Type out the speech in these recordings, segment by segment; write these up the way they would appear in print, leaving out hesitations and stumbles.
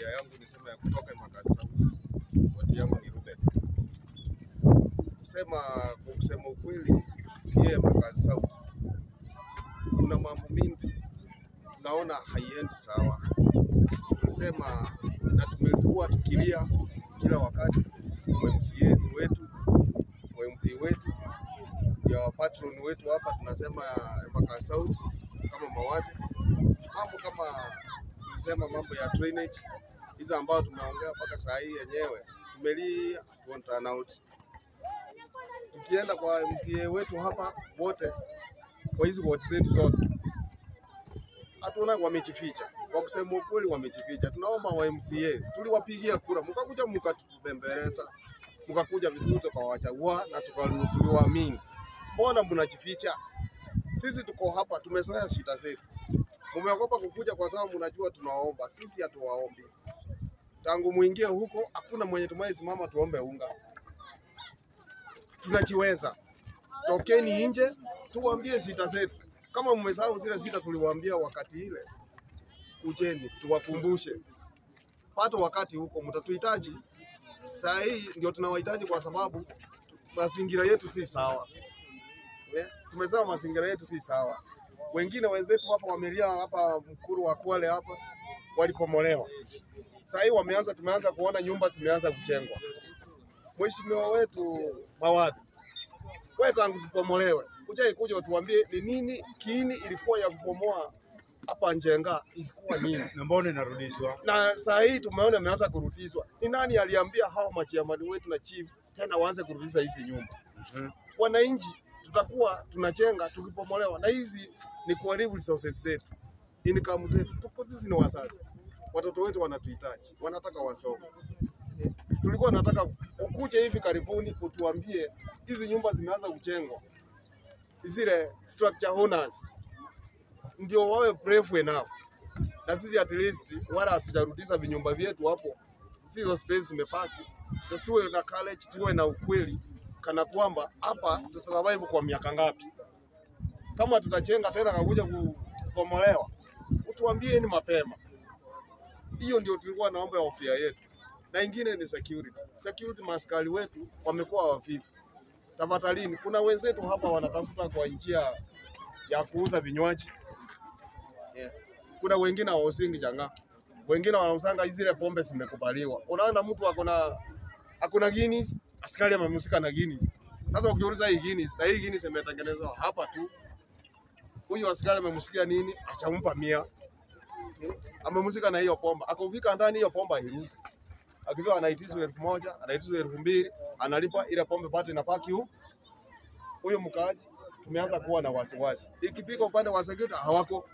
familia yangu nisema ya kutoka Embakasi South. Watu yangu ni Ruben. Kusema ukweli, pia Embakasi South kuna mambo mingi tunaona haiendi sawa. Kusema na tumekuwa tukilia kila wakati MCAs wetu, MP wetu, ya patron wetu hapa tunasema Embakasi South kama Mawate. Mambo kama tulisema mambo ya drainage hizo ambao tumeongea mpaka saa hii yenyewe tumelia won't turn out. Tukienda kwa MCA wetu hapa wote kwa hizo ward zetu zote hatuna wamejificha. Kwa kusema ukweli wamejificha. Tunaomba wa MCA tuliwapigia kura mkakuja mkatubembeleza mkakuja vizuri tukawachagua na tuliwaamini. Mbona mnajificha? Sisi tuko hapa tumezoea shida zetu. Mmeogopa kukuja kwa sababu mnajua tunaomba. Sisi hatuwaombi. Tangu muingie huko hakuna mwenye tumesimama tuombe unga. Tunajiweza. Tokeni nje tuwaambie shida zetu. Kama mmesahau zile shida tuliwaambia wakati ile, kujeni tuwakumbushe. Pato wakati huko mtatuhitaji. Saa hii ndio tunawahitaji kwa sababu mazingira yetu si sawa. Tumesema mazingira yetu si sawa. Wengine wenzetu hapa wamelia hapa Mkuru wa Kwale hapa walipomolewa. Sasa hii tumeanza kuona nyumba zimeanza kujengwa. Mheshimiwa wetu Mawate, wewe tangu tupomolewe, kuja utuambie ni nini kiini ilikuwa ya kupomoa hapa Njenga ilikuwa nini? Na mbona inarudishwa? Na sasa hii tumeona imeanza kurudishwa. Ni nani aliambia hao machiamani wetu na chief tena waanze kurudisha hizi nyumba? Wananchi tutakuwa tunajenga tukipomolewa na hizi ni kuharibu resources zetu. Income zetu. Tupo sisi ni wazazi. Watoto wetu wanatuhitaji, wanataka wasome. Tulikuwa nataka ukuje hivi karibuni utuambie hizi nyumba zimeanza kujengwa. Zile structure owners ndio wawe brave enough. Na sisi at least wala hatujarudisha vinyumba vyetu hapo. Zero space zimepaki. Tuwe na college, tuwe na ukweli kana kwamba hapa tutasurvive kwa miaka ngapi. Kama tutajenga tena kakuja kupomolewa, utuambie ni mapema. Hiyo ndio tulikuwa naomba ya ofia yetu. Na ingine ni security. Security maskari wetu wamekuwa wavivu. Tafadhalini, kuna wenzetu hapa wanatafuta kwa njia ya kuuza vinywaji. Kuna wengine hawauzingi janga. Wengine wanausanga zile pombe zimekubaliwa. Unaona mtu hakuna Guinness, askari amemshika na Guinness. Sasa ukiuliza hii Guinness, na hii Guinness imetengenezwa hapa tu. Huyu askari amemshikia nini? Achampa 100. Amemshika na hiyo pomba. Akufika ndani hiyo pomba hirudi. Akifika anaitishwa 1000, anaitishwa 2000, analipa ile pombe bado inapaki huko. Huyo mkaaji tumeanza kuwa na wasiwasi. Ikipika upande wa security hawako.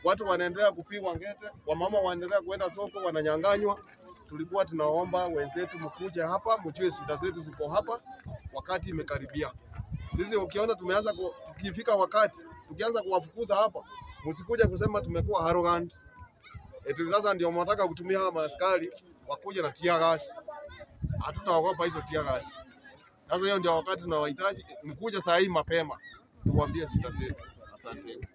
Watu wanaendelea kupigwa ngete, wamama wanaendelea kwenda soko wananyang'anywa. Tulikuwa tunaomba wenzetu mkuje hapa, mjue shida zetu ziko hapa, wakati imekaribia. Sisi ukiona tumeanza tukifika wakati, tukianza kuwafukuza hapa, msikuja kusema tumekuwa arrogant. Eti sasa ndio mnataka kutumia hawa maaskari wakuje na tear gas. Hatutaogopa hizo tear gas. Sasa hiyo ndio wakati tunawahitaji, mkuje saa hii mapema. Tuwaambie shida zetu. Asante.